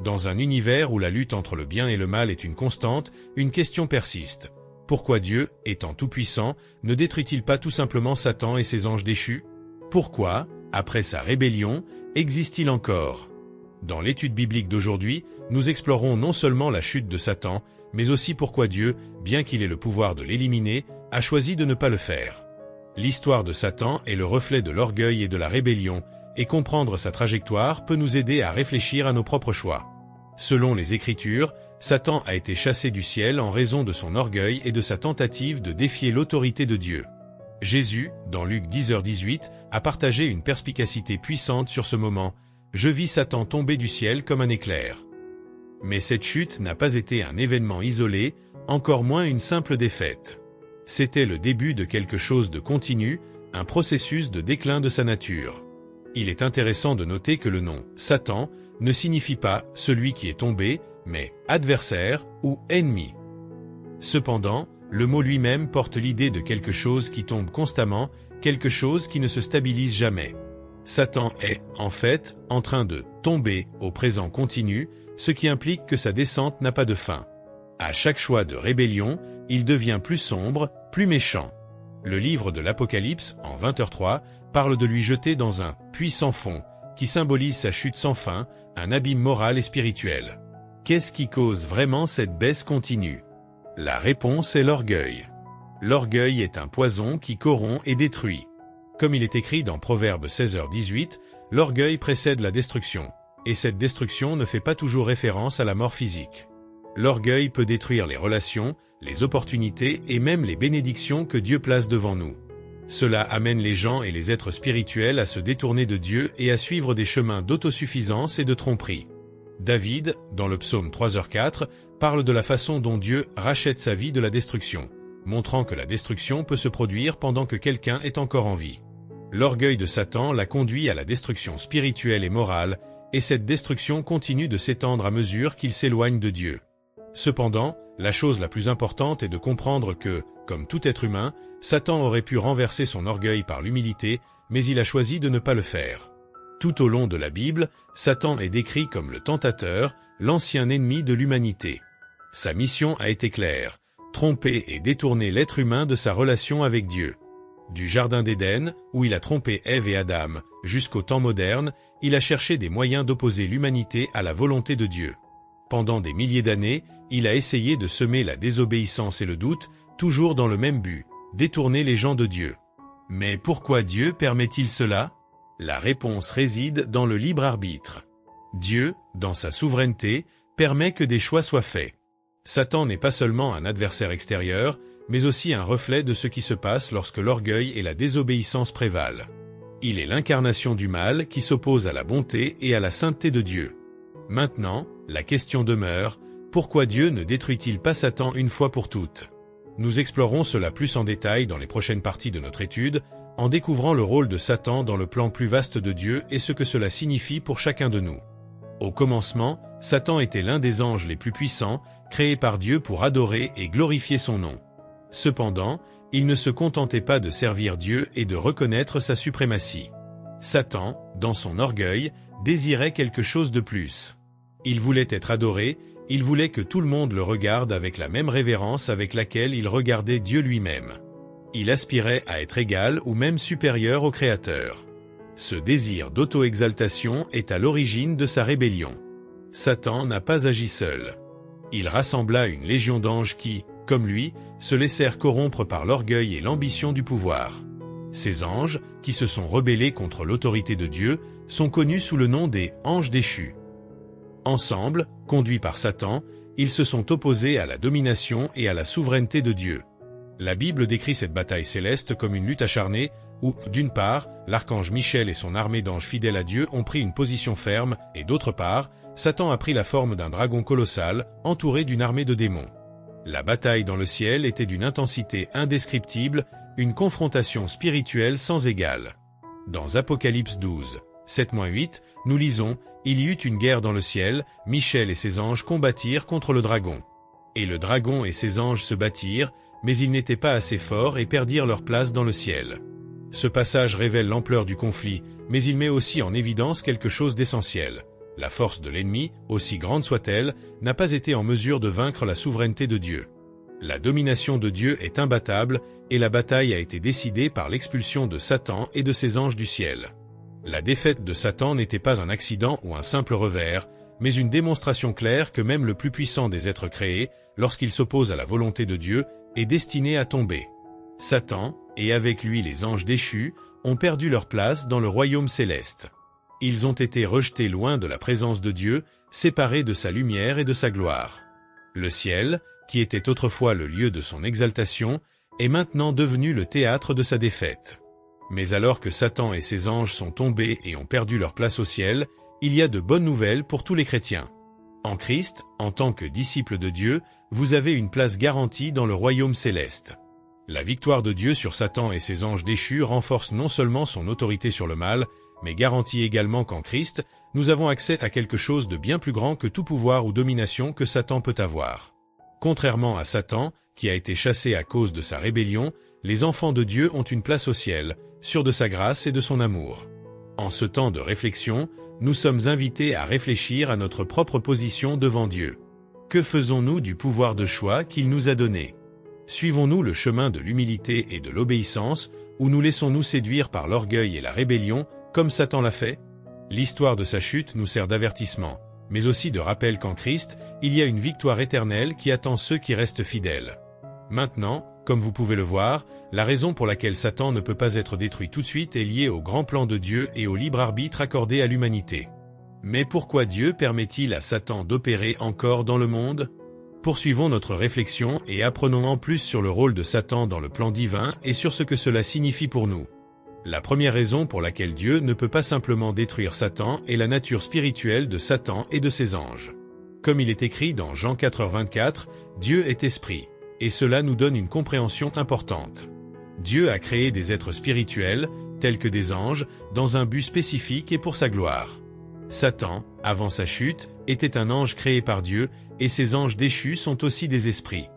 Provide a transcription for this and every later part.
Dans un univers où la lutte entre le bien et le mal est une constante, une question persiste. Pourquoi Dieu, étant tout-puissant, ne détruit-il pas tout simplement Satan et ses anges déchus? Pourquoi, après sa rébellion, existe-t-il encore? Dans l'étude biblique d'aujourd'hui, nous explorons non seulement la chute de Satan, mais aussi pourquoi Dieu, bien qu'il ait le pouvoir de l'éliminer, a choisi de ne pas le faire. L'histoire de Satan est le reflet de l'orgueil et de la rébellion, et comprendre sa trajectoire peut nous aider à réfléchir à nos propres choix. Selon les Écritures, Satan a été chassé du ciel en raison de son orgueil et de sa tentative de défier l'autorité de Dieu. Jésus, dans Luc 10h18, a partagé une perspicacité puissante sur ce moment. « Je vis Satan tomber du ciel comme un éclair. » Mais cette chute n'a pas été un événement isolé, encore moins une simple défaite. C'était le début de quelque chose de continu, un processus de déclin de sa nature. Il est intéressant de noter que le nom « Satan » ne signifie pas « celui qui est tombé », mais « adversaire » ou « ennemi ». Cependant, le mot lui-même porte l'idée de quelque chose qui tombe constamment, quelque chose qui ne se stabilise jamais. Satan est, en fait, en train de « tomber » au présent continu, ce qui implique que sa descente n'a pas de fin. À chaque choix de rébellion, il devient plus sombre, plus méchant. Le livre de l'Apocalypse, en 20h3, parle de lui jeter dans un « puits sans fond », qui symbolise sa chute sans fin, un abîme moral et spirituel. Qu'est-ce qui cause vraiment cette baisse continue? La réponse est l'orgueil. L'orgueil est un poison qui corrompt et détruit. Comme il est écrit dans Proverbe 16h18, l'orgueil précède la destruction, et cette destruction ne fait pas toujours référence à la mort physique. L'orgueil peut détruire les relations, les opportunités et même les bénédictions que Dieu place devant nous. Cela amène les gens et les êtres spirituels à se détourner de Dieu et à suivre des chemins d'autosuffisance et de tromperie. David, dans le psaume 3h4, parle de la façon dont Dieu rachète sa vie de la destruction, montrant que la destruction peut se produire pendant que quelqu'un est encore en vie. L'orgueil de Satan l'a conduit à la destruction spirituelle et morale, et cette destruction continue de s'étendre à mesure qu'il s'éloigne de Dieu. Cependant, la chose la plus importante est de comprendre que, comme tout être humain, Satan aurait pu renverser son orgueil par l'humilité, mais il a choisi de ne pas le faire. Tout au long de la Bible, Satan est décrit comme le tentateur, l'ancien ennemi de l'humanité. Sa mission a été claire, tromper et détourner l'être humain de sa relation avec Dieu. Du Jardin d'Éden, où il a trompé Ève et Adam, jusqu'au temps moderne, il a cherché des moyens d'opposer l'humanité à la volonté de Dieu. Pendant des milliers d'années, il a essayé de semer la désobéissance et le doute, toujours dans le même but, détourner les gens de Dieu. Mais pourquoi Dieu permet-il cela? La réponse réside dans le libre arbitre. Dieu, dans sa souveraineté, permet que des choix soient faits. Satan n'est pas seulement un adversaire extérieur, mais aussi un reflet de ce qui se passe lorsque l'orgueil et la désobéissance prévalent. Il est l'incarnation du mal qui s'oppose à la bonté et à la sainteté de Dieu. Maintenant, la question demeure, pourquoi Dieu ne détruit-il pas Satan une fois pour toutes? Nous explorons cela plus en détail dans les prochaines parties de notre étude, en découvrant le rôle de Satan dans le plan plus vaste de Dieu et ce que cela signifie pour chacun de nous. Au commencement, Satan était l'un des anges les plus puissants, créés par Dieu pour adorer et glorifier son nom. Cependant, il ne se contentait pas de servir Dieu et de reconnaître sa suprématie. Satan, dans son orgueil, désirait quelque chose de plus. Il voulait être adoré, il voulait que tout le monde le regarde avec la même révérence avec laquelle il regardait Dieu lui-même. Il aspirait à être égal ou même supérieur au Créateur. Ce désir d'auto-exaltation est à l'origine de sa rébellion. Satan n'a pas agi seul. Il rassembla une légion d'anges qui, comme lui, se laissèrent corrompre par l'orgueil et l'ambition du pouvoir. Ces anges, qui se sont rebellés contre l'autorité de Dieu, sont connus sous le nom des anges déchus. Ensemble, conduits par Satan, ils se sont opposés à la domination et à la souveraineté de Dieu. La Bible décrit cette bataille céleste comme une lutte acharnée où, d'une part, l'archange Michel et son armée d'anges fidèles à Dieu ont pris une position ferme et d'autre part, Satan a pris la forme d'un dragon colossal, entouré d'une armée de démons. La bataille dans le ciel était d'une intensité indescriptible, une confrontation spirituelle sans égale. Dans Apocalypse 12, 7-8, nous lisons « Il y eut une guerre dans le ciel, Michel et ses anges combattirent contre le dragon. Et le dragon et ses anges se battirent, mais ils n'étaient pas assez forts et perdirent leur place dans le ciel. » Ce passage révèle l'ampleur du conflit, mais il met aussi en évidence quelque chose d'essentiel. La force de l'ennemi, aussi grande soit-elle, n'a pas été en mesure de vaincre la souveraineté de Dieu. La domination de Dieu est imbattable, et la bataille a été décidée par l'expulsion de Satan et de ses anges du ciel. La défaite de Satan n'était pas un accident ou un simple revers, mais une démonstration claire que même le plus puissant des êtres créés, lorsqu'il s'oppose à la volonté de Dieu, est destiné à tomber. Satan, et avec lui les anges déchus, ont perdu leur place dans le royaume céleste. Ils ont été rejetés loin de la présence de Dieu, séparés de sa lumière et de sa gloire. Le ciel, qui était autrefois le lieu de son exaltation, est maintenant devenu le théâtre de sa défaite. Mais alors que Satan et ses anges sont tombés et ont perdu leur place au ciel, il y a de bonnes nouvelles pour tous les chrétiens. En Christ, en tant que disciples de Dieu, vous avez une place garantie dans le royaume céleste. La victoire de Dieu sur Satan et ses anges déchus renforce non seulement son autorité sur le mal, mais garantit également qu'en Christ, nous avons accès à quelque chose de bien plus grand que tout pouvoir ou domination que Satan peut avoir. Contrairement à Satan, qui a été chassé à cause de sa rébellion, les enfants de Dieu ont une place au ciel, sûrs de sa grâce et de son amour. En ce temps de réflexion, nous sommes invités à réfléchir à notre propre position devant Dieu. Que faisons-nous du pouvoir de choix qu'il nous a donné? Suivons-nous le chemin de l'humilité et de l'obéissance, ou nous laissons-nous séduire par l'orgueil et la rébellion, comme Satan l'a fait? L'histoire de sa chute nous sert d'avertissement, mais aussi de rappel qu'en Christ, il y a une victoire éternelle qui attend ceux qui restent fidèles. Maintenant, comme vous pouvez le voir, la raison pour laquelle Satan ne peut pas être détruit tout de suite est liée au grand plan de Dieu et au libre arbitre accordé à l'humanité. Mais pourquoi Dieu permet-il à Satan d'opérer encore dans le monde? Poursuivons notre réflexion et apprenons en plus sur le rôle de Satan dans le plan divin et sur ce que cela signifie pour nous. La première raison pour laquelle Dieu ne peut pas simplement détruire Satan est la nature spirituelle de Satan et de ses anges. Comme il est écrit dans Jean 4:24, Dieu est esprit, et cela nous donne une compréhension importante. Dieu a créé des êtres spirituels, tels que des anges, dans un but spécifique et pour sa gloire. Satan, avant sa chute, était un ange créé par Dieu, et ses anges déchus sont aussi des esprits.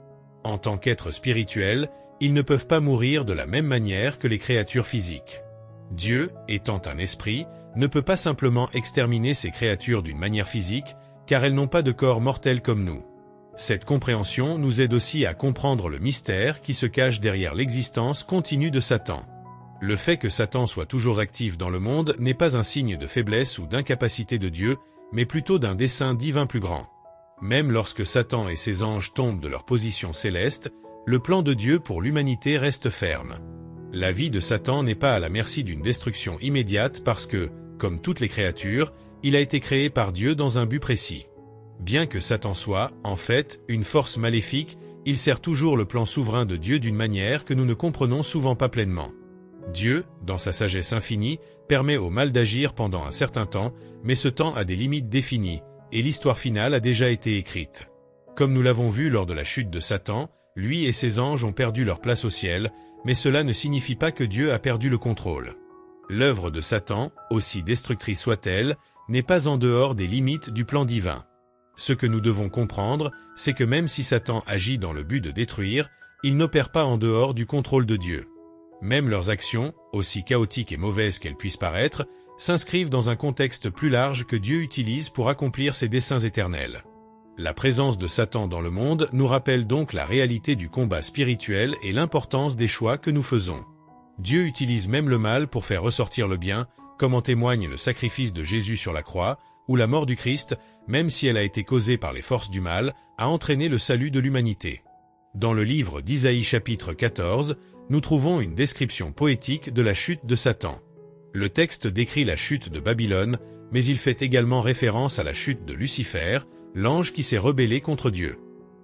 En tant qu'êtres spirituels, ils ne peuvent pas mourir de la même manière que les créatures physiques. Dieu, étant un esprit, ne peut pas simplement exterminer ces créatures d'une manière physique, car elles n'ont pas de corps mortel comme nous. Cette compréhension nous aide aussi à comprendre le mystère qui se cache derrière l'existence continue de Satan. Le fait que Satan soit toujours actif dans le monde n'est pas un signe de faiblesse ou d'incapacité de Dieu, mais plutôt d'un dessein divin plus grand. Même lorsque Satan et ses anges tombent de leur position céleste, le plan de Dieu pour l'humanité reste ferme. La vie de Satan n'est pas à la merci d'une destruction immédiate parce que, comme toutes les créatures, il a été créé par Dieu dans un but précis. Bien que Satan soit, en fait, une force maléfique, il sert toujours le plan souverain de Dieu d'une manière que nous ne comprenons souvent pas pleinement. Dieu, dans sa sagesse infinie, permet au mal d'agir pendant un certain temps, mais ce temps a des limites définies, et l'histoire finale a déjà été écrite. Comme nous l'avons vu lors de la chute de Satan, lui et ses anges ont perdu leur place au ciel, mais cela ne signifie pas que Dieu a perdu le contrôle. L'œuvre de Satan, aussi destructrice soit-elle, n'est pas en dehors des limites du plan divin. Ce que nous devons comprendre, c'est que même si Satan agit dans le but de détruire, il n'opère pas en dehors du contrôle de Dieu. Même leurs actions, aussi chaotiques et mauvaises qu'elles puissent paraître, s'inscrivent dans un contexte plus large que Dieu utilise pour accomplir ses desseins éternels. La présence de Satan dans le monde nous rappelle donc la réalité du combat spirituel et l'importance des choix que nous faisons. Dieu utilise même le mal pour faire ressortir le bien, comme en témoigne le sacrifice de Jésus sur la croix, où la mort du Christ, même si elle a été causée par les forces du mal, a entraîné le salut de l'humanité. Dans le livre d'Isaïe chapitre 14, nous trouvons une description poétique de la chute de Satan. Le texte décrit la chute de Babylone, mais il fait également référence à la chute de Lucifer, l'ange qui s'est rebellé contre Dieu.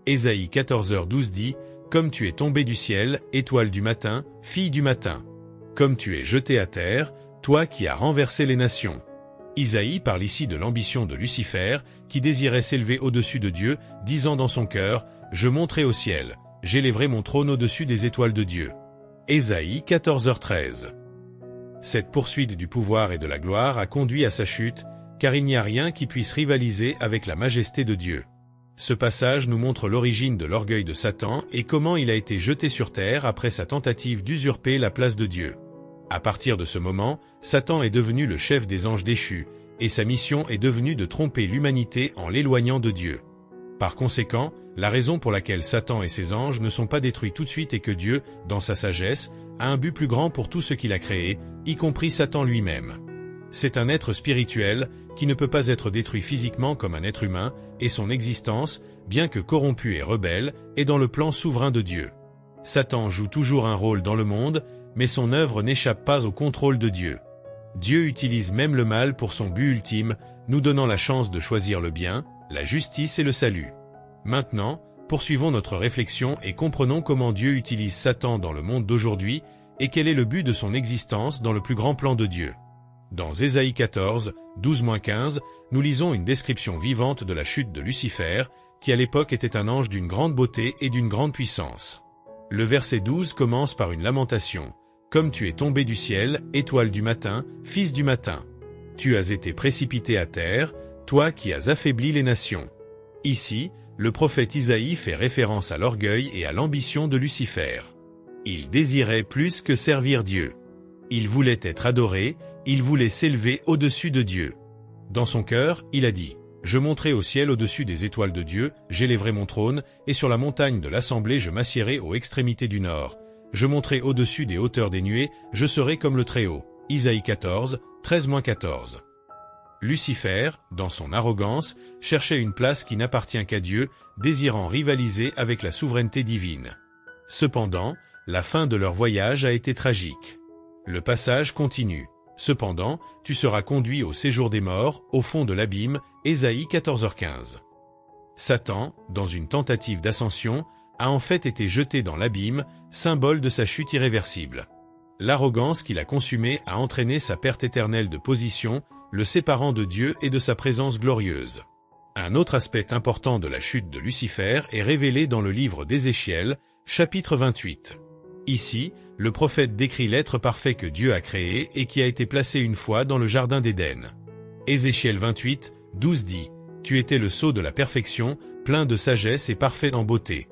Ésaïe 14h12 dit « Comme tu es tombé du ciel, étoile du matin, fille du matin. Comme tu es jeté à terre, toi qui as renversé les nations. » Isaïe parle ici de l'ambition de Lucifer, qui désirait s'élever au-dessus de Dieu, disant dans son cœur « Je monterai au ciel, j'élèverai mon trône au-dessus des étoiles de Dieu. » Ésaïe 14h13. Cette poursuite du pouvoir et de la gloire a conduit à sa chute, car il n'y a rien qui puisse rivaliser avec la majesté de Dieu. Ce passage nous montre l'origine de l'orgueil de Satan et comment il a été jeté sur terre après sa tentative d'usurper la place de Dieu. À partir de ce moment, Satan est devenu le chef des anges déchus, et sa mission est devenue de tromper l'humanité en l'éloignant de Dieu. Par conséquent, la raison pour laquelle Satan et ses anges ne sont pas détruits tout de suite est que Dieu, dans sa sagesse, a un but plus grand pour tout ce qu'il a créé, y compris Satan lui-même. C'est un être spirituel qui ne peut pas être détruit physiquement comme un être humain, et son existence, bien que corrompue et rebelle, est dans le plan souverain de Dieu. Satan joue toujours un rôle dans le monde, mais son œuvre n'échappe pas au contrôle de Dieu. Dieu utilise même le mal pour son but ultime, nous donnant la chance de choisir le bien, la justice et le salut. Maintenant, poursuivons notre réflexion et comprenons comment Dieu utilise Satan dans le monde d'aujourd'hui et quel est le but de son existence dans le plus grand plan de Dieu. Dans Ésaïe 14, 12-15, nous lisons une description vivante de la chute de Lucifer, qui à l'époque était un ange d'une grande beauté et d'une grande puissance. Le verset 12 commence par une lamentation. « Comme tu es tombé du ciel, étoile du matin, fils du matin. Tu as été précipité à terre, toi qui as affaibli les nations. » Ici, le prophète Isaïe fait référence à l'orgueil et à l'ambition de Lucifer. Il désirait plus que servir Dieu. Il voulait être adoré, il voulait s'élever au-dessus de Dieu. Dans son cœur, il a dit « Je monterai au ciel au-dessus des étoiles de Dieu, j'élèverai mon trône, et sur la montagne de l'assemblée je m'assiérai aux extrémités du nord. Je monterai au-dessus des hauteurs des nuées, je serai comme le Très-Haut. » Isaïe 14, 13-14. Lucifer, dans son arrogance, cherchait une place qui n'appartient qu'à Dieu, désirant rivaliser avec la souveraineté divine. Cependant, la fin de leur voyage a été tragique. Le passage continue. Cependant, tu seras conduit au séjour des morts, au fond de l'abîme, Ésaïe 14h15. Satan, dans une tentative d'ascension, a en fait été jeté dans l'abîme, symbole de sa chute irréversible. L'arrogance qu'il a consumée a entraîné sa perte éternelle de position, le séparant de Dieu et de sa présence glorieuse. Un autre aspect important de la chute de Lucifer est révélé dans le livre d'Ézéchiel, chapitre 28. Ici, le prophète décrit l'être parfait que Dieu a créé et qui a été placé une fois dans le jardin d'Éden. Ézéchiel 28, 12 dit « Tu étais le sceau de la perfection, plein de sagesse et parfait en beauté. »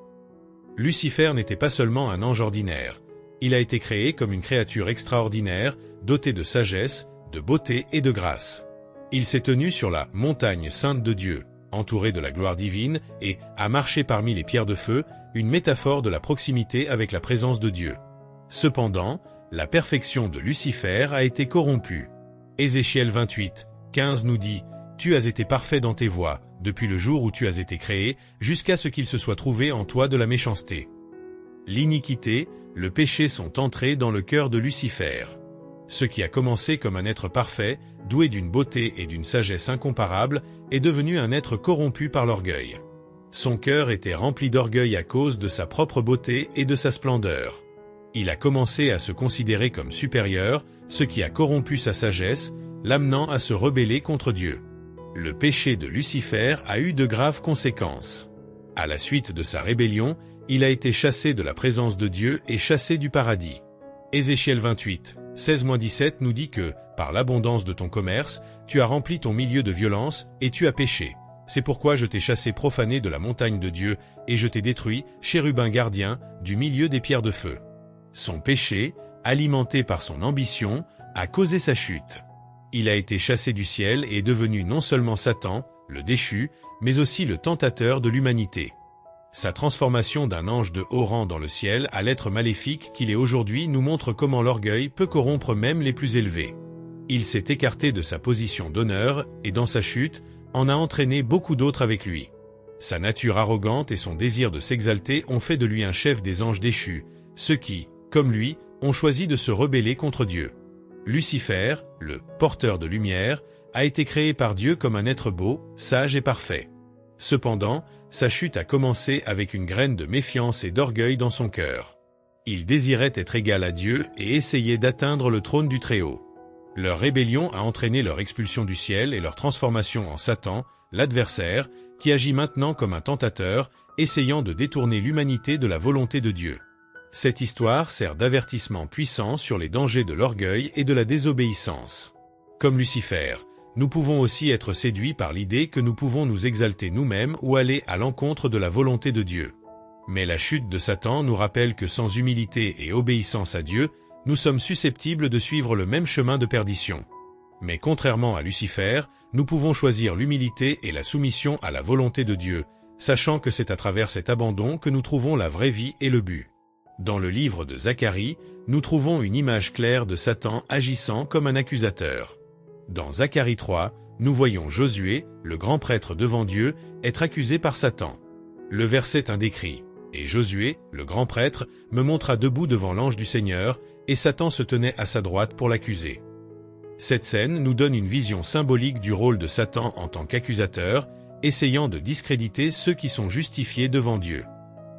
Lucifer n'était pas seulement un ange ordinaire. Il a été créé comme une créature extraordinaire, dotée de sagesse, de beauté et de grâce. Il s'est tenu sur la montagne sainte de Dieu, entouré de la gloire divine, et a marché parmi les pierres de feu, une métaphore de la proximité avec la présence de Dieu. Cependant, la perfection de Lucifer a été corrompue. Ézéchiel 28, 15 nous dit « Tu as été parfait dans tes voies, depuis le jour où tu as été créé, jusqu'à ce qu'il se soit trouvé en toi de la méchanceté. » L'iniquité, le péché sont entrés dans le cœur de Lucifer. Ce qui a commencé comme un être parfait, doué d'une beauté et d'une sagesse incomparables, est devenu un être corrompu par l'orgueil. Son cœur était rempli d'orgueil à cause de sa propre beauté et de sa splendeur. Il a commencé à se considérer comme supérieur, ce qui a corrompu sa sagesse, l'amenant à se rebeller contre Dieu. Le péché de Lucifer a eu de graves conséquences. À la suite de sa rébellion, il a été chassé de la présence de Dieu et chassé du paradis. Ézéchiel 28, 16-17 nous dit que, par l'abondance de ton commerce, tu as rempli ton milieu de violence et tu as péché. C'est pourquoi je t'ai chassé profané de la montagne de Dieu et je t'ai détruit, chérubin gardien, du milieu des pierres de feu. Son péché, alimenté par son ambition, a causé sa chute. Il a été chassé du ciel et est devenu non seulement Satan, le déchu, mais aussi le tentateur de l'humanité. Sa transformation d'un ange de haut rang dans le ciel à l'être maléfique qu'il est aujourd'hui nous montre comment l'orgueil peut corrompre même les plus élevés. Il s'est écarté de sa position d'honneur et dans sa chute, en a entraîné beaucoup d'autres avec lui. Sa nature arrogante et son désir de s'exalter ont fait de lui un chef des anges déchus, ceux qui, comme lui, ont choisi de se rebeller contre Dieu. Lucifer, le porteur de lumière, a été créé par Dieu comme un être beau, sage et parfait. Cependant, sa chute a commencé avec une graine de méfiance et d'orgueil dans son cœur. Il désirait être égal à Dieu et essayait d'atteindre le trône du Très-Haut. Leur rébellion a entraîné leur expulsion du ciel et leur transformation en Satan, l'adversaire, qui agit maintenant comme un tentateur, essayant de détourner l'humanité de la volonté de Dieu. Cette histoire sert d'avertissement puissant sur les dangers de l'orgueil et de la désobéissance. Comme Lucifer, nous pouvons aussi être séduits par l'idée que nous pouvons nous exalter nous-mêmes ou aller à l'encontre de la volonté de Dieu. Mais la chute de Satan nous rappelle que sans humilité et obéissance à Dieu, nous sommes susceptibles de suivre le même chemin de perdition. Mais contrairement à Lucifer, nous pouvons choisir l'humilité et la soumission à la volonté de Dieu, sachant que c'est à travers cet abandon que nous trouvons la vraie vie et le but. Dans le livre de Zacharie, nous trouvons une image claire de Satan agissant comme un accusateur. Dans Zacharie 3, nous voyons Josué, le grand prêtre devant Dieu, être accusé par Satan. Le verset décrit « Et Josué, le grand prêtre, me montra debout devant l'ange du Seigneur, et Satan se tenait à sa droite pour l'accuser. » Cette scène nous donne une vision symbolique du rôle de Satan en tant qu'accusateur, essayant de discréditer ceux qui sont justifiés devant Dieu.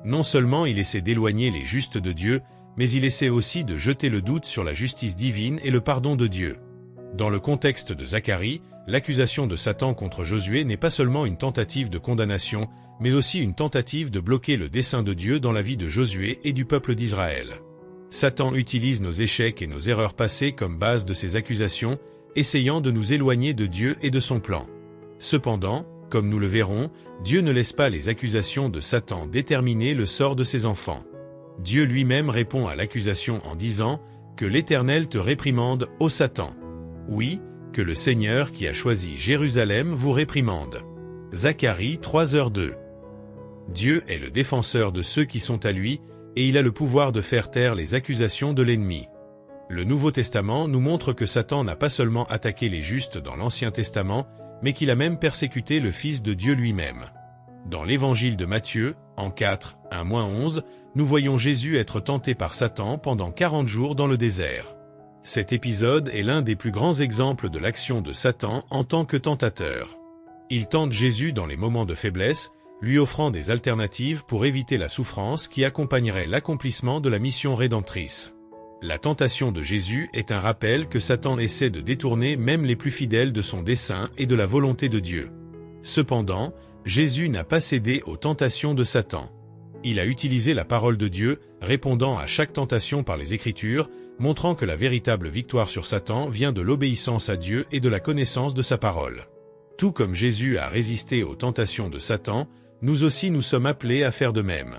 Non seulement il essaie d'éloigner les justes de Dieu, mais il essaie aussi de jeter le doute sur la justice divine et le pardon de Dieu. Dans le contexte de Zacharie, l'accusation de Satan contre Josué n'est pas seulement une tentative de condamnation, mais aussi une tentative de bloquer le dessein de Dieu dans la vie de Josué et du peuple d'Israël. Satan utilise nos échecs et nos erreurs passées comme base de ses accusations, essayant de nous éloigner de Dieu et de son plan. Cependant, comme nous le verrons, Dieu ne laisse pas les accusations de Satan déterminer le sort de ses enfants. Dieu lui-même répond à l'accusation en disant « Que l'Éternel te réprimande, ô Satan !» Oui, que le Seigneur qui a choisi Jérusalem vous réprimande. Zacharie 3h2. Dieu est le défenseur de ceux qui sont à lui, et il a le pouvoir de faire taire les accusations de l'ennemi. Le Nouveau Testament nous montre que Satan n'a pas seulement attaqué les justes dans l'Ancien Testament, mais qu'il a même persécuté le Fils de Dieu lui-même. Dans l'Évangile de Matthieu, en 4, 1-11, nous voyons Jésus être tenté par Satan pendant 40 jours dans le désert. Cet épisode est l'un des plus grands exemples de l'action de Satan en tant que tentateur. Il tente Jésus dans les moments de faiblesse, lui offrant des alternatives pour éviter la souffrance qui accompagnerait l'accomplissement de la mission rédemptrice. La tentation de Jésus est un rappel que Satan essaie de détourner même les plus fidèles de son dessein et de la volonté de Dieu. Cependant, Jésus n'a pas cédé aux tentations de Satan. Il a utilisé la parole de Dieu, répondant à chaque tentation par les Écritures, montrant que la véritable victoire sur Satan vient de l'obéissance à Dieu et de la connaissance de sa parole. Tout comme Jésus a résisté aux tentations de Satan, nous aussi nous sommes appelés à faire de même.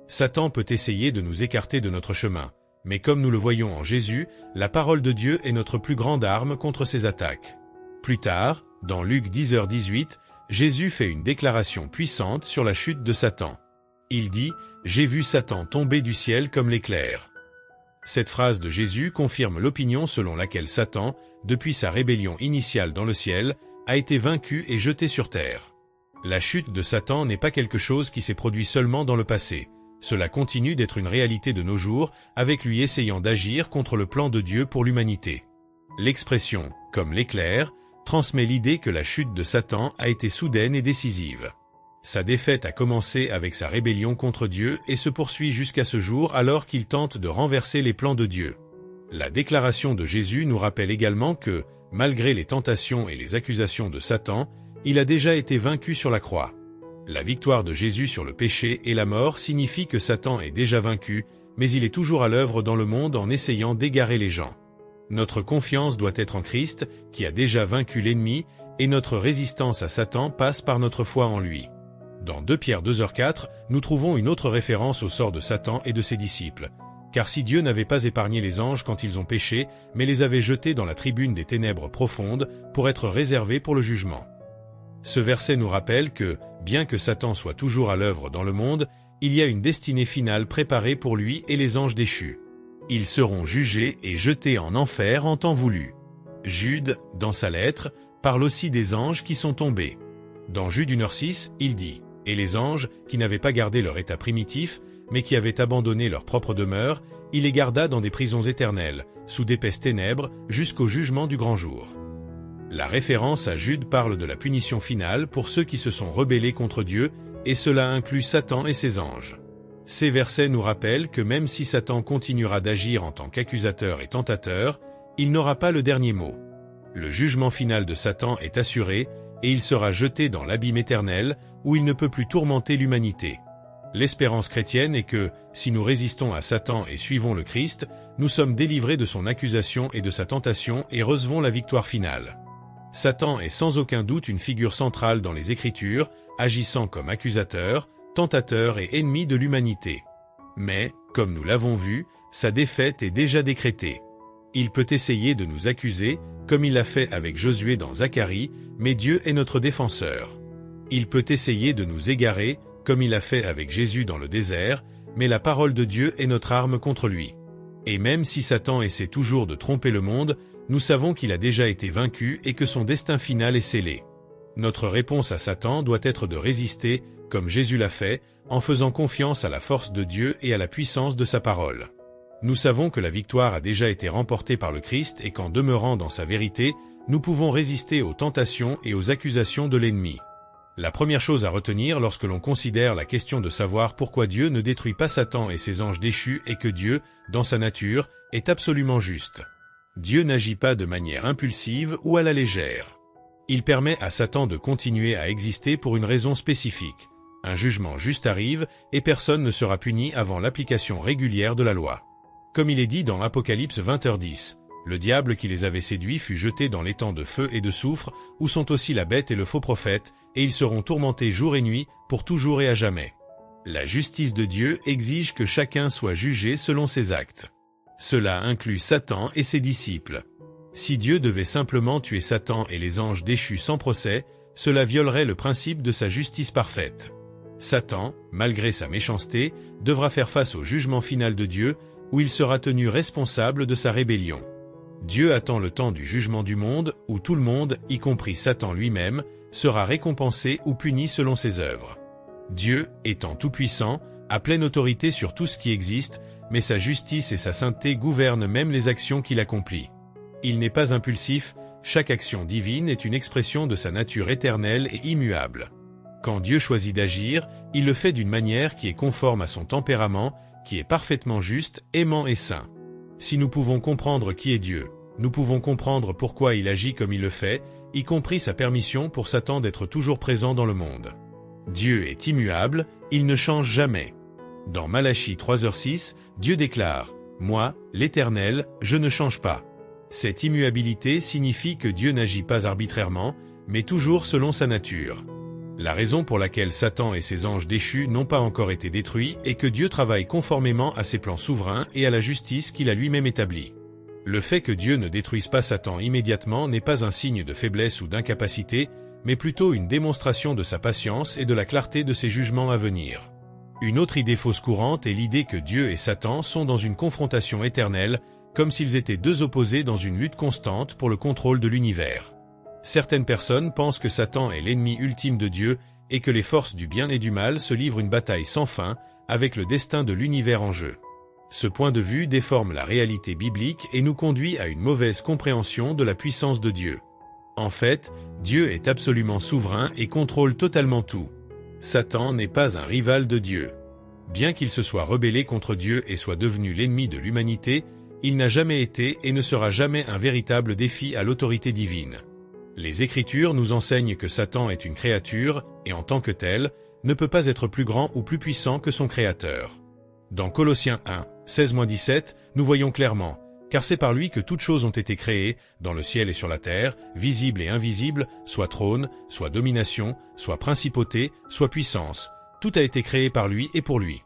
Satan peut essayer de nous écarter de notre chemin, mais comme nous le voyons en Jésus, la parole de Dieu est notre plus grande arme contre ces attaques. Plus tard, dans Luc 10h18, Jésus fait une déclaration puissante sur la chute de Satan. Il dit « J'ai vu Satan tomber du ciel comme l'éclair ». Cette phrase de Jésus confirme l'opinion selon laquelle Satan, depuis sa rébellion initiale dans le ciel, a été vaincu et jeté sur terre. La chute de Satan n'est pas quelque chose qui s'est produit seulement dans le passé. Cela continue d'être une réalité de nos jours, avec lui essayant d'agir contre le plan de Dieu pour l'humanité. L'expression « comme l'éclair » transmet l'idée que la chute de Satan a été soudaine et décisive. Sa défaite a commencé avec sa rébellion contre Dieu et se poursuit jusqu'à ce jour alors qu'il tente de renverser les plans de Dieu. La déclaration de Jésus nous rappelle également que, malgré les tentations et les accusations de Satan, il a déjà été vaincu sur la croix. La victoire de Jésus sur le péché et la mort signifie que Satan est déjà vaincu, mais il est toujours à l'œuvre dans le monde en essayant d'égarer les gens. Notre confiance doit être en Christ, qui a déjà vaincu l'ennemi, et notre résistance à Satan passe par notre foi en lui. Dans 2 Pierre 2h4, nous trouvons une autre référence au sort de Satan et de ses disciples. Car si Dieu n'avait pas épargné les anges quand ils ont péché, mais les avait jetés dans la tribune des ténèbres profondes pour être réservés pour le jugement. Ce verset nous rappelle que, bien que Satan soit toujours à l'œuvre dans le monde, il y a une destinée finale préparée pour lui et les anges déchus. Ils seront jugés et jetés en enfer en temps voulu. Jude, dans sa lettre, parle aussi des anges qui sont tombés. Dans Jude 1h6, il dit « Et les anges, qui n'avaient pas gardé leur état primitif, mais qui avaient abandonné leur propre demeure, il les garda dans des prisons éternelles, sous d'épaisses ténèbres, jusqu'au jugement du grand jour. » La référence à Jude parle de la punition finale pour ceux qui se sont rebellés contre Dieu, et cela inclut Satan et ses anges. Ces versets nous rappellent que même si Satan continuera d'agir en tant qu'accusateur et tentateur, il n'aura pas le dernier mot. Le jugement final de Satan est assuré, et il sera jeté dans l'abîme éternel, où il ne peut plus tourmenter l'humanité. L'espérance chrétienne est que, si nous résistons à Satan et suivons le Christ, nous sommes délivrés de son accusation et de sa tentation et recevons la victoire finale. Satan est sans aucun doute une figure centrale dans les Écritures, agissant comme accusateur, tentateur et ennemi de l'humanité. Mais, comme nous l'avons vu, sa défaite est déjà décrétée. Il peut essayer de nous accuser, comme il l'a fait avec Josué dans Zacharie, mais Dieu est notre défenseur. Il peut essayer de nous égarer, comme il l'a fait avec Jésus dans le désert, mais la parole de Dieu est notre arme contre lui. Et même si Satan essaie toujours de tromper le monde, nous savons qu'il a déjà été vaincu et que son destin final est scellé. Notre réponse à Satan doit être de résister, comme Jésus l'a fait, en faisant confiance à la force de Dieu et à la puissance de sa parole. Nous savons que la victoire a déjà été remportée par le Christ et qu'en demeurant dans sa vérité, nous pouvons résister aux tentations et aux accusations de l'ennemi. La première chose à retenir lorsque l'on considère la question de savoir pourquoi Dieu ne détruit pas Satan et ses anges déchus est que Dieu, dans sa nature, est absolument juste. Dieu n'agit pas de manière impulsive ou à la légère. Il permet à Satan de continuer à exister pour une raison spécifique. Un jugement juste arrive et personne ne sera puni avant l'application régulière de la loi. Comme il est dit dans Apocalypse 20h10, le diable qui les avait séduits fut jeté dans l'étang de feu et de soufre, où sont aussi la bête et le faux prophète, et ils seront tourmentés jour et nuit, pour toujours et à jamais. La justice de Dieu exige que chacun soit jugé selon ses actes. Cela inclut Satan et ses disciples. Si Dieu devait simplement tuer Satan et les anges déchus sans procès, cela violerait le principe de sa justice parfaite. Satan, malgré sa méchanceté, devra faire face au jugement final de Dieu, où il sera tenu responsable de sa rébellion. Dieu attend le temps du jugement du monde, où tout le monde, y compris Satan lui-même, sera récompensé ou puni selon ses œuvres. Dieu, étant tout-puissant, a pleine autorité sur tout ce qui existe, mais sa justice et sa sainteté gouvernent même les actions qu'il accomplit. Il n'est pas impulsif, chaque action divine est une expression de sa nature éternelle et immuable. Quand Dieu choisit d'agir, il le fait d'une manière qui est conforme à son tempérament, qui est parfaitement juste, aimant et saint. Si nous pouvons comprendre qui est Dieu, nous pouvons comprendre pourquoi il agit comme il le fait, y compris sa permission pour Satan d'être toujours présent dans le monde. Dieu est immuable, il ne change jamais. Dans Malachie 3h6, Dieu déclare « Moi, l'Éternel, je ne change pas ». Cette immuabilité signifie que Dieu n'agit pas arbitrairement, mais toujours selon sa nature. La raison pour laquelle Satan et ses anges déchus n'ont pas encore été détruits est que Dieu travaille conformément à ses plans souverains et à la justice qu'il a lui-même établie. Le fait que Dieu ne détruise pas Satan immédiatement n'est pas un signe de faiblesse ou d'incapacité, mais plutôt une démonstration de sa patience et de la clarté de ses jugements à venir. Une autre idée fausse courante est l'idée que Dieu et Satan sont dans une confrontation éternelle, comme s'ils étaient deux opposés dans une lutte constante pour le contrôle de l'univers. Certaines personnes pensent que Satan est l'ennemi ultime de Dieu et que les forces du bien et du mal se livrent une bataille sans fin, avec le destin de l'univers en jeu. Ce point de vue déforme la réalité biblique et nous conduit à une mauvaise compréhension de la puissance de Dieu. En fait, Dieu est absolument souverain et contrôle totalement tout. Satan n'est pas un rival de Dieu. Bien qu'il se soit rebellé contre Dieu et soit devenu l'ennemi de l'humanité, il n'a jamais été et ne sera jamais un véritable défi à l'autorité divine. Les Écritures nous enseignent que Satan est une créature, et en tant que tel, ne peut pas être plus grand ou plus puissant que son Créateur. Dans Colossiens 1, 16-17, nous voyons clairement « Car c'est par lui que toutes choses ont été créées, dans le ciel et sur la terre, visibles et invisibles, soit trône, soit domination, soit principauté, soit puissance. Tout a été créé par lui et pour lui.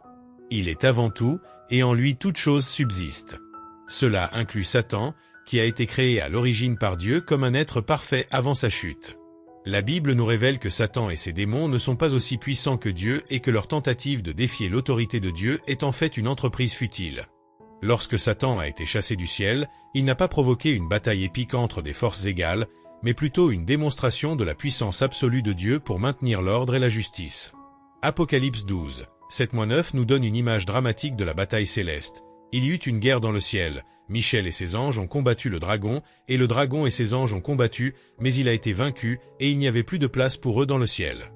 Il est avant tout, et en lui toutes choses subsistent. » Cela inclut Satan, qui a été créé à l'origine par Dieu comme un être parfait avant sa chute. La Bible nous révèle que Satan et ses démons ne sont pas aussi puissants que Dieu et que leur tentative de défier l'autorité de Dieu est en fait une entreprise futile. Lorsque Satan a été chassé du ciel, il n'a pas provoqué une bataille épique entre des forces égales, mais plutôt une démonstration de la puissance absolue de Dieu pour maintenir l'ordre et la justice. Apocalypse 12, 7-9 nous donne une image dramatique de la bataille céleste. Il y eut une guerre dans le ciel. Michel et ses anges ont combattu le dragon, et le dragon et ses anges ont combattu, mais il a été vaincu, et il n'y avait plus de place pour eux dans le ciel.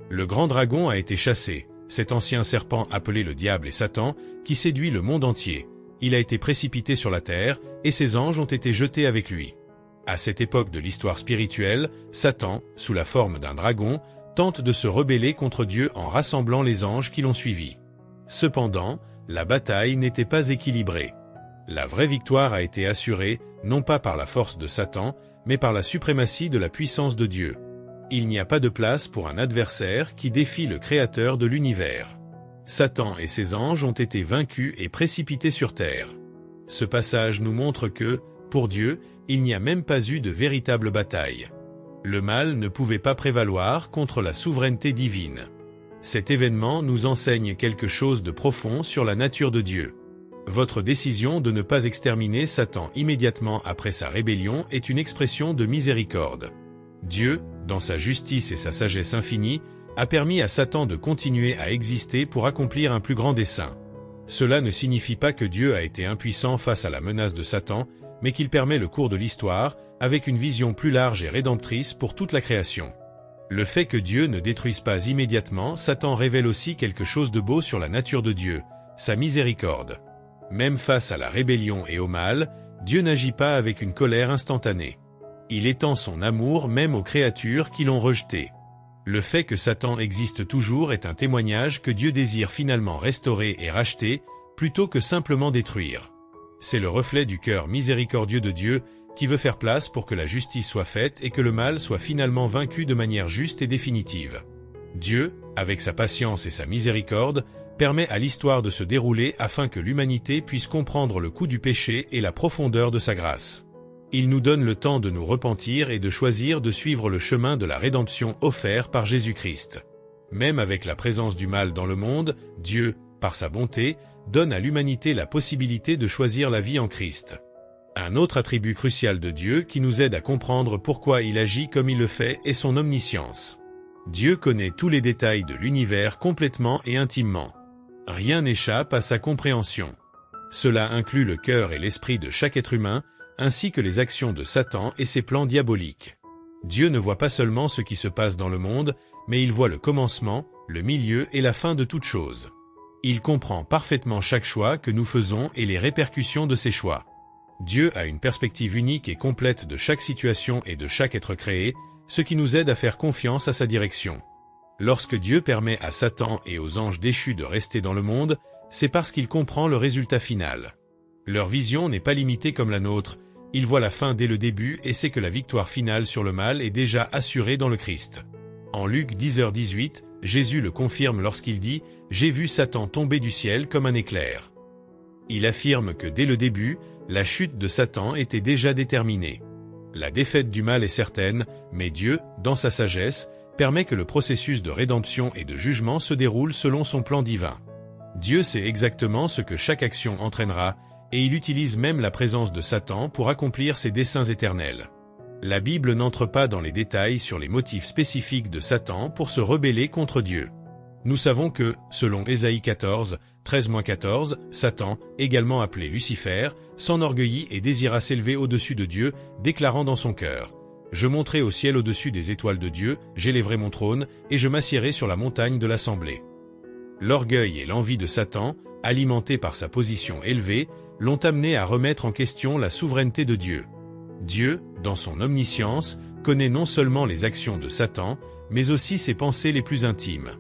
Le grand dragon a été chassé, cet ancien serpent appelé le diable et Satan, qui séduit le monde entier. Il a été précipité sur la terre, et ses anges ont été jetés avec lui. À cette époque de l'histoire spirituelle, Satan, sous la forme d'un dragon, tente de se rebeller contre Dieu en rassemblant les anges qui l'ont suivi. Cependant, la bataille n'était pas équilibrée. La vraie victoire a été assurée, non pas par la force de Satan, mais par la suprématie de la puissance de Dieu. Il n'y a pas de place pour un adversaire qui défie le Créateur de l'univers. Satan et ses anges ont été vaincus et précipités sur terre. Ce passage nous montre que, Pour Dieu, il n'y a même pas eu de véritable bataille. Le mal ne pouvait pas prévaloir contre la souveraineté divine. Cet événement nous enseigne quelque chose de profond sur la nature de Dieu. Votre décision de ne pas exterminer Satan immédiatement après sa rébellion est une expression de miséricorde. Dieu, dans sa justice et sa sagesse infinie, a permis à Satan de continuer à exister pour accomplir un plus grand dessein. Cela ne signifie pas que Dieu a été impuissant face à la menace de Satan, mais qu'il permet le cours de l'histoire, avec une vision plus large et rédemptrice pour toute la création. Le fait que Dieu ne détruise pas immédiatement Satan révèle aussi quelque chose de beau sur la nature de Dieu, sa miséricorde. Même face à la rébellion et au mal, Dieu n'agit pas avec une colère instantanée. Il étend son amour même aux créatures qui l'ont rejeté. Le fait que Satan existe toujours est un témoignage que Dieu désire finalement restaurer et racheter, plutôt que simplement détruire. C'est le reflet du cœur miséricordieux de Dieu qui veut faire place pour que la justice soit faite et que le mal soit finalement vaincu de manière juste et définitive. Dieu, avec sa patience et sa miséricorde, permet à l'histoire de se dérouler afin que l'humanité puisse comprendre le coût du péché et la profondeur de sa grâce. Il nous donne le temps de nous repentir et de choisir de suivre le chemin de la rédemption offert par Jésus-Christ. Même avec la présence du mal dans le monde, Dieu, par sa bonté, donne à l'humanité la possibilité de choisir la vie en Christ. Un autre attribut crucial de Dieu qui nous aide à comprendre pourquoi il agit comme il le fait est son omniscience. Dieu connaît tous les détails de l'univers complètement et intimement. Rien n'échappe à sa compréhension. Cela inclut le cœur et l'esprit de chaque être humain, ainsi que les actions de Satan et ses plans diaboliques. Dieu ne voit pas seulement ce qui se passe dans le monde, mais il voit le commencement, le milieu et la fin de toute chose. Il comprend parfaitement chaque choix que nous faisons et les répercussions de ces choix. Dieu a une perspective unique et complète de chaque situation et de chaque être créé, ce qui nous aide à faire confiance à sa direction. Lorsque Dieu permet à Satan et aux anges déchus de rester dans le monde, c'est parce qu'il comprend le résultat final. Leur vision n'est pas limitée comme la nôtre, ils voient la fin dès le début et sait que la victoire finale sur le mal est déjà assurée dans le Christ. En Luc 10h18, Jésus le confirme lorsqu'il dit « J'ai vu Satan tomber du ciel comme un éclair ». Il affirme que dès le début, la chute de Satan était déjà déterminée. La défaite du mal est certaine, mais Dieu, dans sa sagesse, permet que le processus de rédemption et de jugement se déroule selon son plan divin. Dieu sait exactement ce que chaque action entraînera, et il utilise même la présence de Satan pour accomplir ses desseins éternels. La Bible n'entre pas dans les détails sur les motifs spécifiques de Satan pour se rebeller contre Dieu. Nous savons que, selon Ésaïe 14, 13-14, Satan, également appelé Lucifer, s'enorgueillit et désira s'élever au-dessus de Dieu, déclarant dans son cœur « Je monterai au ciel au-dessus des étoiles de Dieu, j'élèverai mon trône, et je m'assiérai sur la montagne de l'assemblée. » L'orgueil et l'envie de Satan, alimentés par sa position élevée, l'ont amené à remettre en question la souveraineté de Dieu. Dieu, dans son omniscience, connaît non seulement les actions de Satan, mais aussi ses pensées les plus intimes.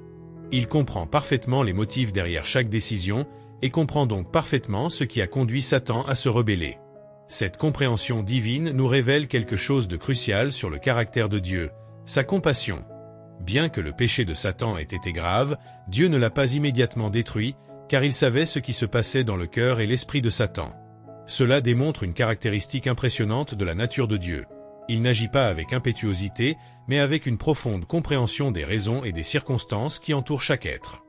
Il comprend parfaitement les motifs derrière chaque décision et comprend donc parfaitement ce qui a conduit Satan à se rebeller. Cette compréhension divine nous révèle quelque chose de crucial sur le caractère de Dieu, sa compassion. Bien que le péché de Satan ait été grave, Dieu ne l'a pas immédiatement détruit, car il savait ce qui se passait dans le cœur et l'esprit de Satan. Cela démontre une caractéristique impressionnante de la nature de Dieu. Il n'agit pas avec impétuosité, mais avec une profonde compréhension des raisons et des circonstances qui entourent chaque être.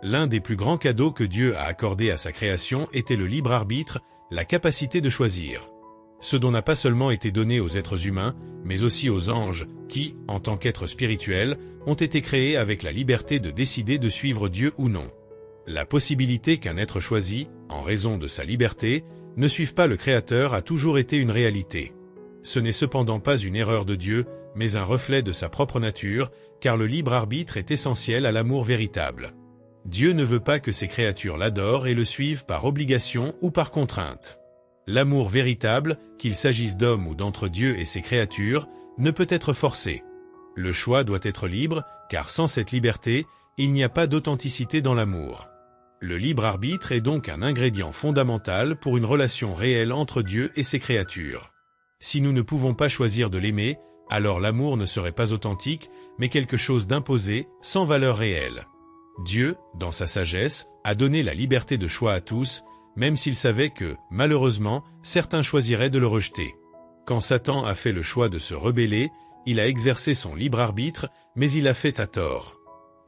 L'un des plus grands cadeaux que Dieu a accordé à sa création était le libre arbitre, la capacité de choisir. Ce dont n'a pas seulement été donné aux êtres humains, mais aussi aux anges, qui, en tant qu'êtres spirituels, ont été créés avec la liberté de décider de suivre Dieu ou non. La possibilité qu'un être choisi, en raison de sa liberté, ne suive pas le Créateur a toujours été une réalité. Ce n'est cependant pas une erreur de Dieu, mais un reflet de sa propre nature, car le libre arbitre est essentiel à l'amour véritable. Dieu ne veut pas que ses créatures l'adorent et le suivent par obligation ou par contrainte. L'amour véritable, qu'il s'agisse d'hommes ou d'entre Dieu et ses créatures, ne peut être forcé. Le choix doit être libre, car sans cette liberté, il n'y a pas d'authenticité dans l'amour. Le libre arbitre est donc un ingrédient fondamental pour une relation réelle entre Dieu et ses créatures. Si nous ne pouvons pas choisir de l'aimer, alors l'amour ne serait pas authentique, mais quelque chose d'imposé, sans valeur réelle. Dieu, dans sa sagesse, a donné la liberté de choix à tous, même s'il savait que, malheureusement, certains choisiraient de le rejeter. Quand Satan a fait le choix de se rebeller, il a exercé son libre arbitre, mais il a fait à tort.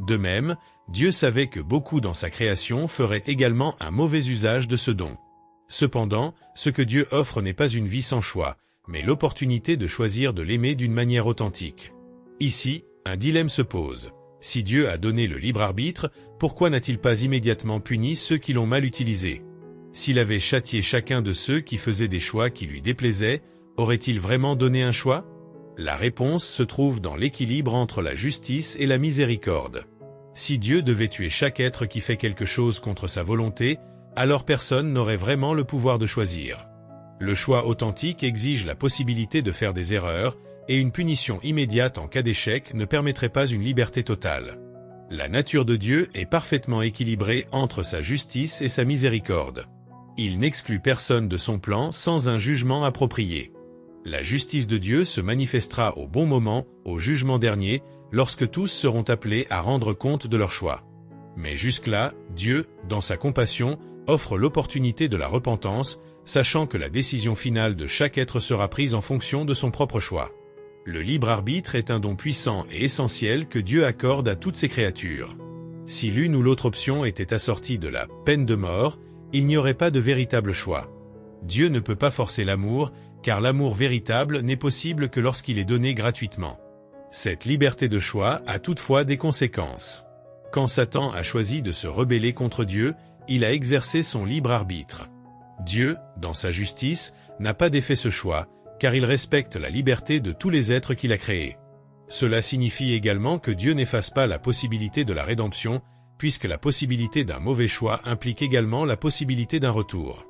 De même, Dieu savait que beaucoup dans sa création feraient également un mauvais usage de ce don. Cependant, ce que Dieu offre n'est pas une vie sans choix, mais l'opportunité de choisir de l'aimer d'une manière authentique. Ici, un dilemme se pose. Si Dieu a donné le libre arbitre, pourquoi n'a-t-il pas immédiatement puni ceux qui l'ont mal utilisé? S'il avait châtié chacun de ceux qui faisaient des choix qui lui déplaisaient, aurait-il vraiment donné un choix? La réponse se trouve dans l'équilibre entre la justice et la miséricorde. Si Dieu devait tuer chaque être qui fait quelque chose contre sa volonté, alors personne n'aurait vraiment le pouvoir de choisir. Le choix authentique exige la possibilité de faire des erreurs, et une punition immédiate en cas d'échec ne permettrait pas une liberté totale. La nature de Dieu est parfaitement équilibrée entre sa justice et sa miséricorde. Il n'exclut personne de son plan sans un jugement approprié. La justice de Dieu se manifestera au bon moment, au jugement dernier, lorsque tous seront appelés à rendre compte de leur choix. Mais jusque-là, Dieu, dans sa compassion, offre l'opportunité de la repentance, sachant que la décision finale de chaque être sera prise en fonction de son propre choix. Le libre arbitre est un don puissant et essentiel que Dieu accorde à toutes ses créatures. Si l'une ou l'autre option était assortie de la peine de mort, il n'y aurait pas de véritable choix. Dieu ne peut pas forcer l'amour, car l'amour véritable n'est possible que lorsqu'il est donné gratuitement. Cette liberté de choix a toutefois des conséquences. Quand Satan a choisi de se rebeller contre Dieu, il a exercé son libre arbitre. Dieu, dans sa justice, n'a pas défait ce choix, car il respecte la liberté de tous les êtres qu'il a créés. Cela signifie également que Dieu n'efface pas la possibilité de la rédemption, puisque la possibilité d'un mauvais choix implique également la possibilité d'un retour.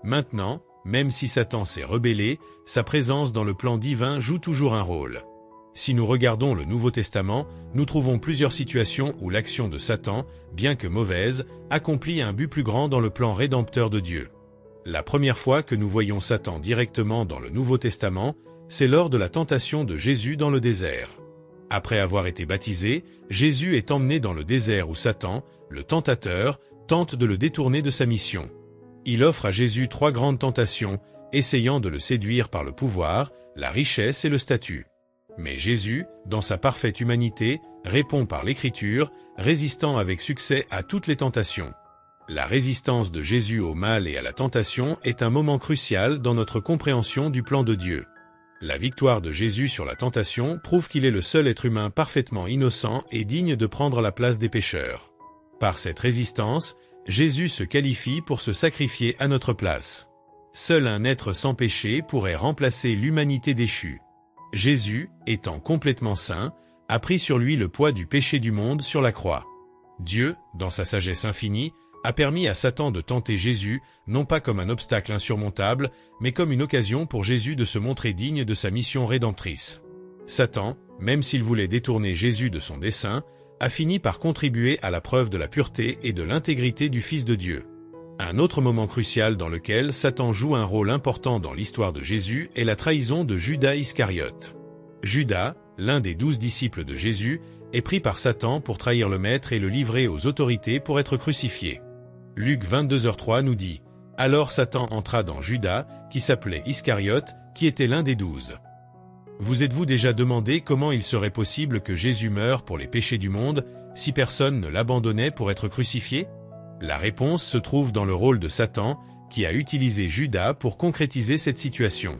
Maintenant, même si Satan s'est rebellé, sa présence dans le plan divin joue toujours un rôle. Si nous regardons le Nouveau Testament, nous trouvons plusieurs situations où l'action de Satan, bien que mauvaise, accomplit un but plus grand dans le plan rédempteur de Dieu. La première fois que nous voyons Satan directement dans le Nouveau Testament, c'est lors de la tentation de Jésus dans le désert. Après avoir été baptisé, Jésus est emmené dans le désert où Satan, le tentateur, tente de le détourner de sa mission. Il offre à Jésus 3 grandes tentations, essayant de le séduire par le pouvoir, la richesse et le statut. Mais Jésus, dans sa parfaite humanité, répond par l'Écriture, résistant avec succès à toutes les tentations. La résistance de Jésus au mal et à la tentation est un moment crucial dans notre compréhension du plan de Dieu. La victoire de Jésus sur la tentation prouve qu'il est le seul être humain parfaitement innocent et digne de prendre la place des pécheurs. Par cette résistance, Jésus se qualifie pour se sacrifier à notre place. Seul un être sans péché pourrait remplacer l'humanité déchue. Jésus, étant complètement saint, a pris sur lui le poids du péché du monde sur la croix. Dieu, dans sa sagesse infinie, a permis à Satan de tenter Jésus, non pas comme un obstacle insurmontable, mais comme une occasion pour Jésus de se montrer digne de sa mission rédemptrice. Satan, même s'il voulait détourner Jésus de son dessein, a fini par contribuer à la preuve de la pureté et de l'intégrité du Fils de Dieu. Un autre moment crucial dans lequel Satan joue un rôle important dans l'histoire de Jésus est la trahison de Judas Iscariote. Judas, l'un des 12 disciples de Jésus, est pris par Satan pour trahir le Maître et le livrer aux autorités pour être crucifié. Luc 22h03 nous dit « Alors Satan entra dans Judas, qui s'appelait Iscariote, qui était l'un des 12. » Vous êtes-vous déjà demandé comment il serait possible que Jésus meure pour les péchés du monde, si personne ne l'abandonnait pour être crucifié? La réponse se trouve dans le rôle de Satan, qui a utilisé Judas pour concrétiser cette situation.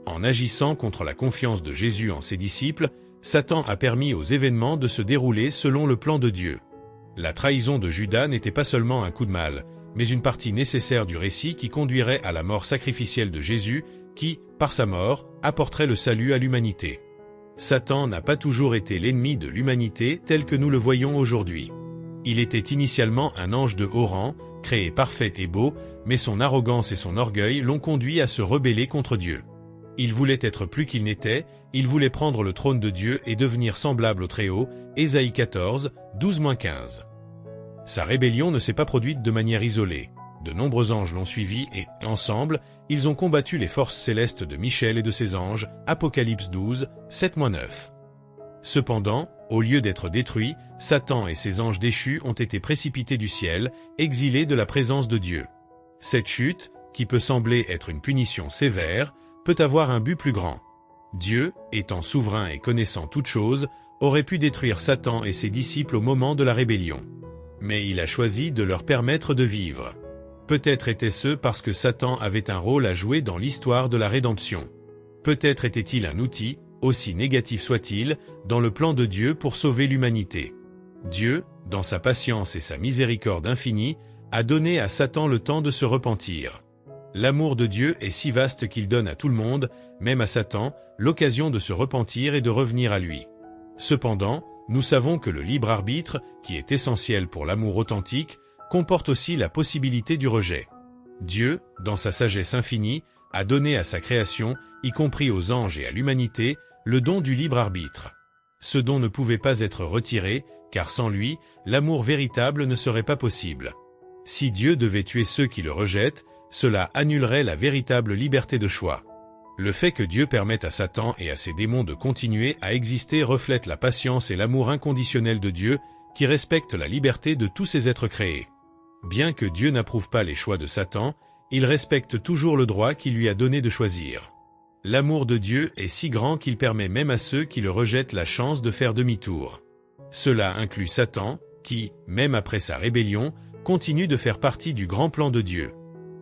En agissant contre la confiance de Jésus en ses disciples, Satan a permis aux événements de se dérouler selon le plan de Dieu. La trahison de Judas n'était pas seulement un coup de mal, mais une partie nécessaire du récit qui conduirait à la mort sacrificielle de Jésus, qui, par sa mort, apporterait le salut à l'humanité. Satan n'a pas toujours été l'ennemi de l'humanité tel que nous le voyons aujourd'hui. Il était initialement un ange de haut rang, créé parfait et beau, mais son arrogance et son orgueil l'ont conduit à se rebeller contre Dieu. Il voulait être plus qu'il n'était, il voulait prendre le trône de Dieu et devenir semblable au Très-Haut, Ésaïe 14, 12-15. Sa rébellion ne s'est pas produite de manière isolée. De nombreux anges l'ont suivi et, ensemble, ils ont combattu les forces célestes de Michel et de ses anges, Apocalypse 12, 7-9. Cependant, au lieu d'être détruits, Satan et ses anges déchus ont été précipités du ciel, exilés de la présence de Dieu. Cette chute, qui peut sembler être une punition sévère, peut avoir un but plus grand. Dieu, étant souverain et connaissant toutes choses, aurait pu détruire Satan et ses disciples au moment de la rébellion. Mais il a choisi de leur permettre de vivre. Peut-être était-ce parce que Satan avait un rôle à jouer dans l'histoire de la rédemption. Peut-être était-il un outil, aussi négatif soit-il, dans le plan de Dieu pour sauver l'humanité. Dieu, dans sa patience et sa miséricorde infinie, a donné à Satan le temps de se repentir. L'amour de Dieu est si vaste qu'il donne à tout le monde, même à Satan, l'occasion de se repentir et de revenir à lui. Cependant, nous savons que le libre arbitre, qui est essentiel pour l'amour authentique, comporte aussi la possibilité du rejet. Dieu, dans sa sagesse infinie, a donné à sa création, y compris aux anges et à l'humanité, le don du libre arbitre. Ce don ne pouvait pas être retiré, car sans lui, l'amour véritable ne serait pas possible. Si Dieu devait tuer ceux qui le rejettent, cela annulerait la véritable liberté de choix. Le fait que Dieu permette à Satan et à ses démons de continuer à exister reflète la patience et l'amour inconditionnel de Dieu, qui respecte la liberté de tous ses êtres créés. Bien que Dieu n'approuve pas les choix de Satan, il respecte toujours le droit qu'il lui a donné de choisir. L'amour de Dieu est si grand qu'il permet même à ceux qui le rejettent la chance de faire demi-tour. Cela inclut Satan, qui, même après sa rébellion, continue de faire partie du grand plan de Dieu.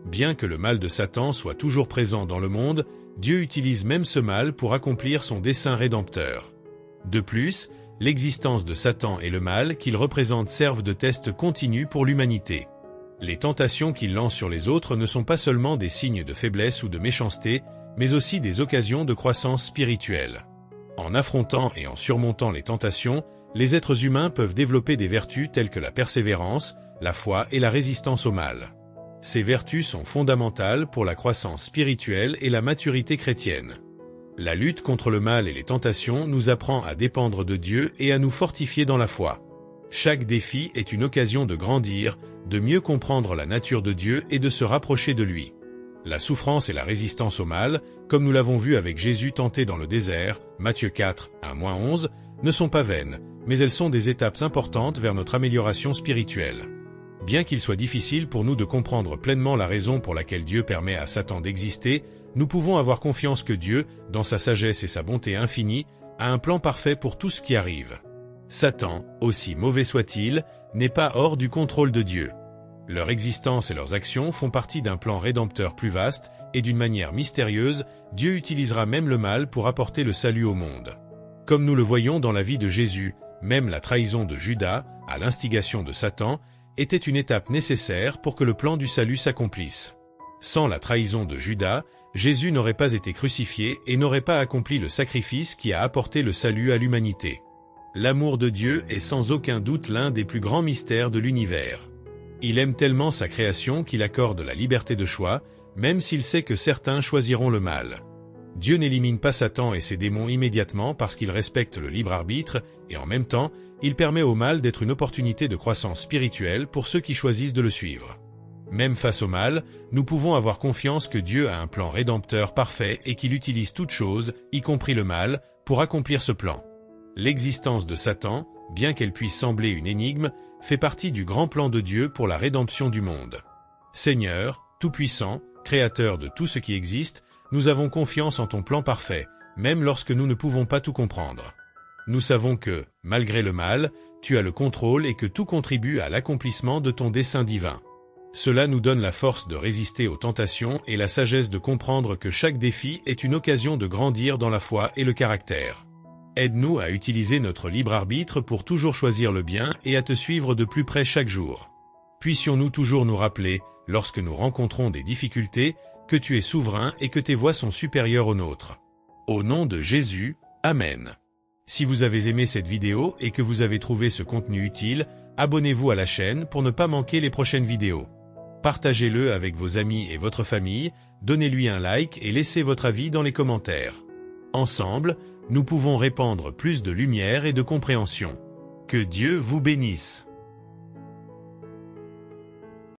Bien que le mal de Satan soit toujours présent dans le monde, Dieu utilise même ce mal pour accomplir son dessein rédempteur. De plus, l'existence de Satan et le mal qu'il représente servent de test continu pour l'humanité. Les tentations qu'il lance sur les autres ne sont pas seulement des signes de faiblesse ou de méchanceté, mais aussi des occasions de croissance spirituelle. En affrontant et en surmontant les tentations, les êtres humains peuvent développer des vertus telles que la persévérance, la foi et la résistance au mal. Ces vertus sont fondamentales pour la croissance spirituelle et la maturité chrétienne. La lutte contre le mal et les tentations nous apprend à dépendre de Dieu et à nous fortifier dans la foi. Chaque défi est une occasion de grandir, de mieux comprendre la nature de Dieu et de se rapprocher de lui. La souffrance et la résistance au mal, comme nous l'avons vu avec Jésus tenté dans le désert, Matthieu 4, 1-11, ne sont pas vaines, mais elles sont des étapes importantes vers notre amélioration spirituelle. Bien qu'il soit difficile pour nous de comprendre pleinement la raison pour laquelle Dieu permet à Satan d'exister, nous pouvons avoir confiance que Dieu, dans sa sagesse et sa bonté infinie, a un plan parfait pour tout ce qui arrive. Satan, aussi mauvais soit-il, n'est pas hors du contrôle de Dieu. Leur existence et leurs actions font partie d'un plan rédempteur plus vaste, et d'une manière mystérieuse, Dieu utilisera même le mal pour apporter le salut au monde. Comme nous le voyons dans la vie de Jésus, même la trahison de Judas, à l'instigation de Satan, était une étape nécessaire pour que le plan du salut s'accomplisse. Sans la trahison de Judas, Jésus n'aurait pas été crucifié et n'aurait pas accompli le sacrifice qui a apporté le salut à l'humanité. L'amour de Dieu est sans aucun doute l'un des plus grands mystères de l'univers. Il aime tellement sa création qu'il accorde la liberté de choix, même s'il sait que certains choisiront le mal. Dieu n'élimine pas Satan et ses démons immédiatement parce qu'il respecte le libre arbitre, et en même temps, il permet au mal d'être une opportunité de croissance spirituelle pour ceux qui choisissent de le suivre. Même face au mal, nous pouvons avoir confiance que Dieu a un plan rédempteur parfait et qu'il utilise toutes choses, y compris le mal, pour accomplir ce plan. L'existence de Satan, bien qu'elle puisse sembler une énigme, fait partie du grand plan de Dieu pour la rédemption du monde. Seigneur, Tout-Puissant, Créateur de tout ce qui existe, nous avons confiance en ton plan parfait, même lorsque nous ne pouvons pas tout comprendre. Nous savons que, malgré le mal, tu as le contrôle et que tout contribue à l'accomplissement de ton dessein divin. Cela nous donne la force de résister aux tentations et la sagesse de comprendre que chaque défi est une occasion de grandir dans la foi et le caractère. Aide-nous à utiliser notre libre arbitre pour toujours choisir le bien et à te suivre de plus près chaque jour. Puissions-nous toujours nous rappeler, lorsque nous rencontrons des difficultés, que tu es souverain et que tes voies sont supérieures aux nôtres. Au nom de Jésus, Amen. Si vous avez aimé cette vidéo et que vous avez trouvé ce contenu utile, abonnez-vous à la chaîne pour ne pas manquer les prochaines vidéos. Partagez-le avec vos amis et votre famille, donnez-lui un like et laissez votre avis dans les commentaires. Ensemble, nous pouvons répandre plus de lumière et de compréhension. Que Dieu vous bénisse.